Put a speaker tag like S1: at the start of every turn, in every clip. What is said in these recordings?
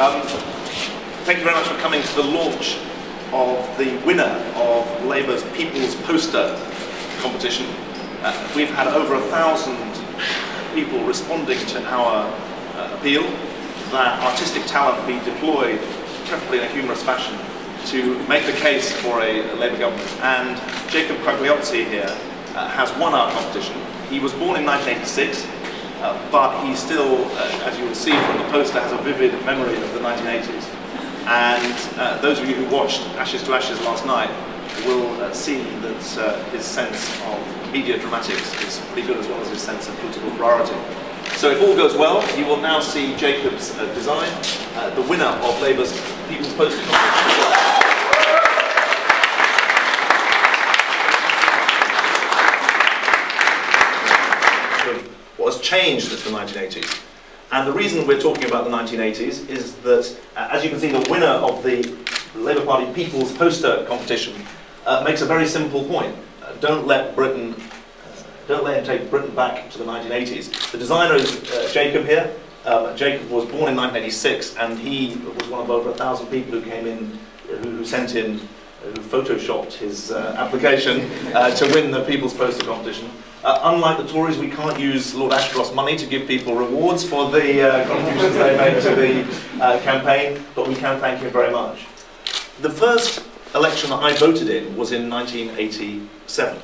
S1: Thank you very much for coming to the launch of the winner of Labour's People's Poster competition. We've had over 1,000 people responding to our appeal that artistic talent be deployed, preferably in a humorous fashion, to make the case for a Labour government. And Jacob Quagliozzi here has won our competition. He was born in 1986, but he still, as you will see from the poster, has a vivid memory of the 1980s. And those of you who watched Ashes to Ashes last night will see that his sense of media dramatics is pretty good, as well as his sense of political priority. So if all goes well, you will now see Jacob's design, the winner of Labour's People's Poster competition. What has changed since the 1980s. And the reason we're talking about the 1980s is that, as you can see, the winner of the Labour Party People's Poster competition makes a very simple point. Don't let him take Britain back to the 1980s. The designer is Jacob here. Jacob was born in 1986, and he was one of over 1,000 people who came in, who sent in, who photoshopped his application to win the People's Poster competition. Unlike the Tories, we can't use Lord Ashcroft's money to give people rewards for the contributions they made to the campaign, but we can thank him very much. The first election that I voted in was in 1987,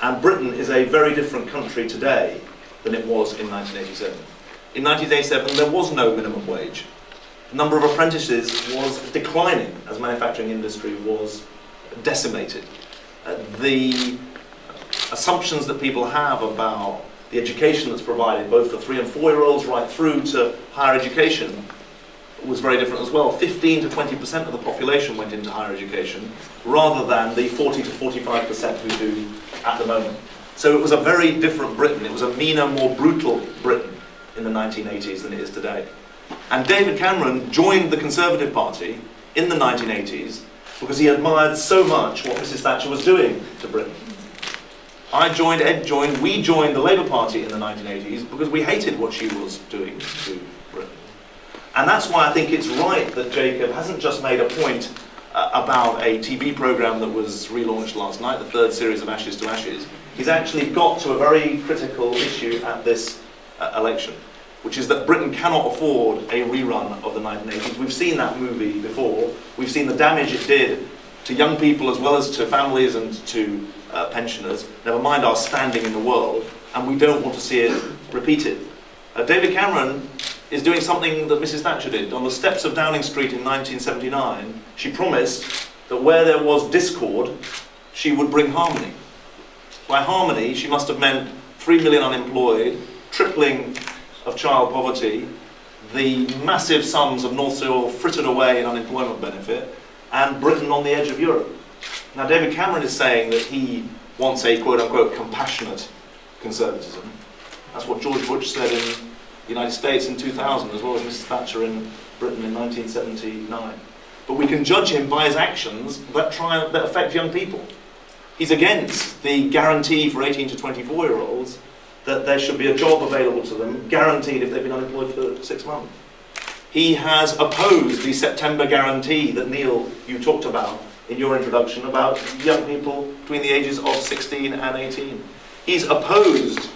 S1: and Britain is a very different country today than it was in 1987. In 1987, there was no minimum wage. The number of apprentices was declining as manufacturing industry was decimated. The assumptions that people have about the education that's provided, both for 3- and 4-year-olds right through to higher education, was very different as well. 15 to 20% of the population went into higher education, rather than the 40 to 45% who do at the moment. So it was a very different Britain. It was a meaner, more brutal Britain in the 1980s than it is today. And David Cameron joined the Conservative Party in the 1980s because he admired so much what Mrs. Thatcher was doing to Britain. I joined, Ed joined, we joined the Labour Party in the 1980s because we hated what she was doing to Britain. And that's why I think it's right that Jacob hasn't just made a point about a TV programme that was relaunched last night, the 3rd series of Ashes to Ashes. He's actually got to a very critical issue at this election, which is that Britain cannot afford a rerun of the 1980s. We've seen that movie before. We've seen the damage it did to young people as well as to families and to pensioners, never mind our standing in the world, and we don't want to see it repeated. David Cameron is doing something that Mrs. Thatcher did. On the steps of Downing Street in 1979, she promised that where there was discord, she would bring harmony. By harmony, she must have meant 3 million unemployed, tripling of child poverty, the massive sums of North Sea oil frittered away in unemployment benefit, and Britain on the edge of Europe. Now, David Cameron is saying that he wants a quote-unquote compassionate conservatism. That's what George Bush said in the United States in 2000, as well as Mrs. Thatcher in Britain in 1979. But we can judge him by his actions that affect young people. He's against the guarantee for 18 to 24-year-olds that there should be a job available to them, guaranteed if they've been unemployed for 6 months. He has opposed the September guarantee that, Neil, you talked about in your introduction, about young people between the ages of 16 and 18. He's opposed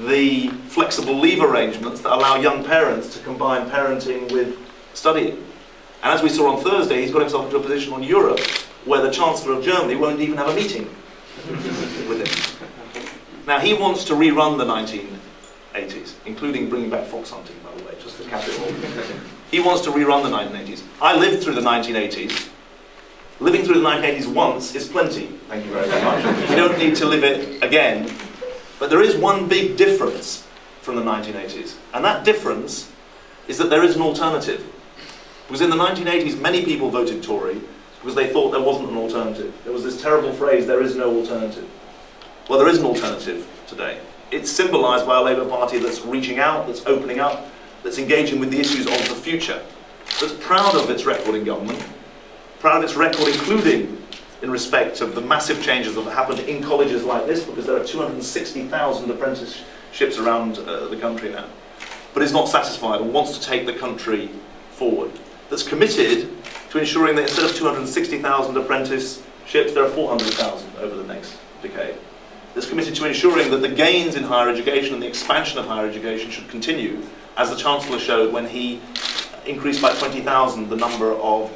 S1: the flexible leave arrangements that allow young parents to combine parenting with studying. And as we saw on Thursday, he's got himself into a position on Europe where the Chancellor of Germany won't even have a meeting with him. Now, he wants to rerun the 1980s, including bringing back fox hunting, by the way, just to cap it all. He wants to rerun the 1980s. I lived through the 1980s. Living through the 1980s once is plenty, thank you very much. We don't need to live it again. But there is one big difference from the 1980s, and that difference is that there is an alternative. Because in the 1980s, many people voted Tory because they thought there wasn't an alternative. There was this terrible phrase, there is no alternative. Well, there is an alternative today. It's symbolised by a Labour Party that's reaching out, that's opening up, that's engaging with the issues of the future, that's proud of its record in government, proud of its record including in respect of the massive changes that have happened in colleges like this, because there are 260,000 apprenticeships around the country now, but is not satisfied and wants to take the country forward. that's committed to ensuring that instead of 260,000 apprenticeships, there are 400,000 over the next decade. That's committed to ensuring that the gains in higher education and the expansion of higher education should continue, as the Chancellor showed when he increased by 20,000 the number of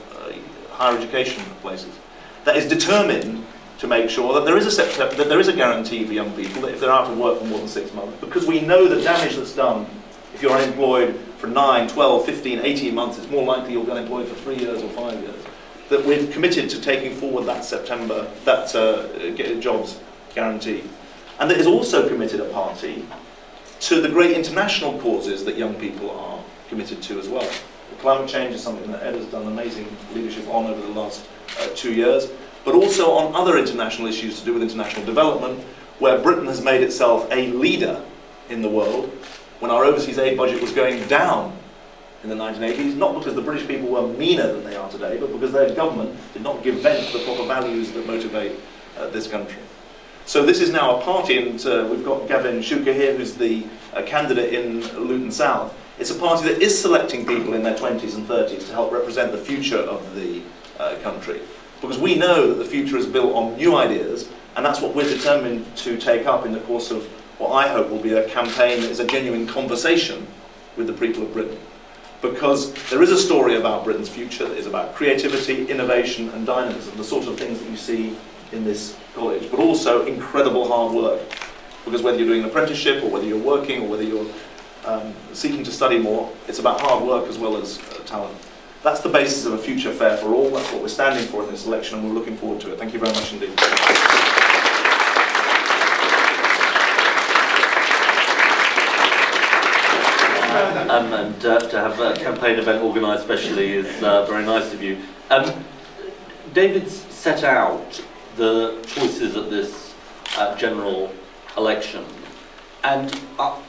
S1: higher education places. That is determined to make sure that there is a guarantee for young people that if they're out of work for more than 6 months, because we know the damage that's done if you're unemployed for 9, 12, 15, 18 months, it's more likely you'll be unemployed for 3 years or 5 years. That we're committed to taking forward that jobs guarantee. And that is also committed a party to the great international causes that young people are committed to as well. Climate change is something that Ed has done amazing leadership on over the last 2 years, but also on other international issues to do with international development, where Britain has made itself a leader in the world when our overseas aid budget was going down in the 1980s, not because the British people were meaner than they are today, but because their government did not give vent to the proper values that motivate this country. So this is now a party, and we've got Gavin Shuker here, who's the candidate in Luton South. It's a party that is selecting people in their 20s and 30s to help represent the future of the country. Because we know that the future is built on new ideas, and that's what we're determined to take up in the course of what I hope will be a campaign that is a genuine conversation with the people of Britain. Because there is a story about Britain's future that is about creativity, innovation and dynamism, the sort of things that you see in this college, but also incredible hard work. Because whether you're doing an apprenticeship or whether you're working or whether you're seeking to study more, it's about hard work as well as talent. That's the basis of a future fair for all. That's what we're standing for in this election, and we're looking forward to it. Thank you very much indeed.
S2: And to have a campaign event organised specially is very nice of you. David's set out the choices at this general election. And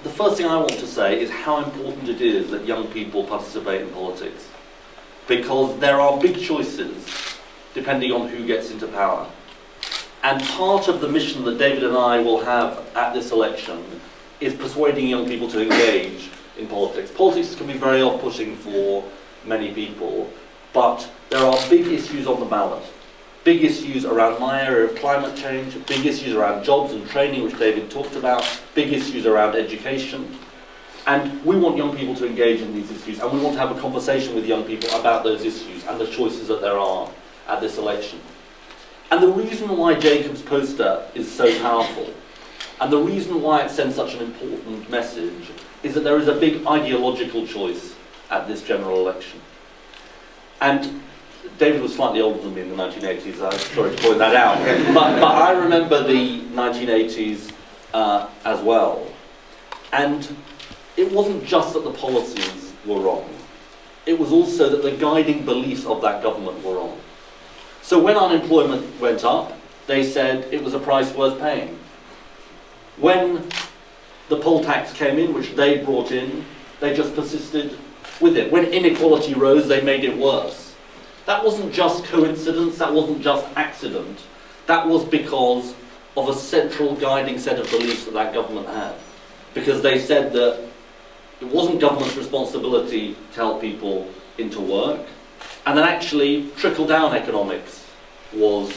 S2: the first thing I want to say is how important it is that young people participate in politics. Because there are big choices depending on who gets into power. And part of the mission that David and I will have at this election is persuading young people to engage in politics. Politics can be very off-putting for many people, but there are big issues on the ballot. Big issues around my area of climate change, big issues around jobs and training, which David talked about, big issues around education. And we want young people to engage in these issues, and we want to have a conversation with young people about those issues and the choices that there are at this election. And the reason why Jacob's poster is so powerful, and the reason why it sends such an important message, is that there is a big ideological choice at this general election. And David was slightly older than me in the 1980s, I'm sorry to point that out, but I remember the 1980s as well. And it wasn't just that the policies were wrong, it was also that the guiding beliefs of that government were wrong. So when unemployment went up, they said it was a price worth paying. When the poll tax came in, which they brought in, they just persisted with it. When inequality rose, they made it worse. That wasn't just coincidence, that wasn't just accident. That was because of a central guiding set of beliefs that government had. Because they said that it wasn't government's responsibility to help people into work, and that actually trickle-down economics was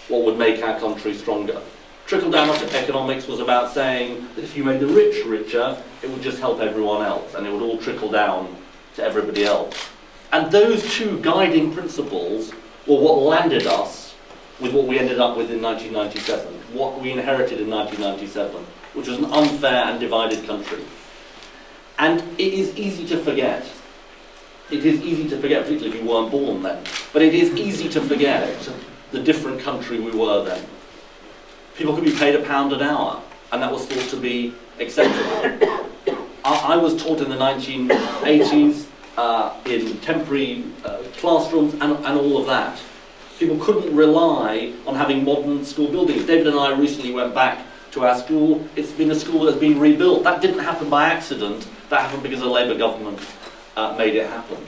S2: what would make our country stronger. Trickle-down economics was about saying that if you made the rich richer, it would just help everyone else, and it would all trickle down to everybody else. And those two guiding principles were what landed us with what we ended up with in 1997, what we inherited in 1997, which was an unfair and divided country. And it is easy to forget. It is easy to forget, particularly if you weren't born then, but it is easy to forget the different country we were then. People could be paid £1 an hour, and that was thought to be acceptable. I was taught in the 1980s in temporary classrooms and all of that. People couldn't rely on having modern school buildings. David and I recently went back to our school. It's been a school that's been rebuilt. That didn't happen by accident. That happened because the Labour government made it happen.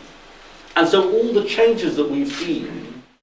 S2: And so all the changes that we've seen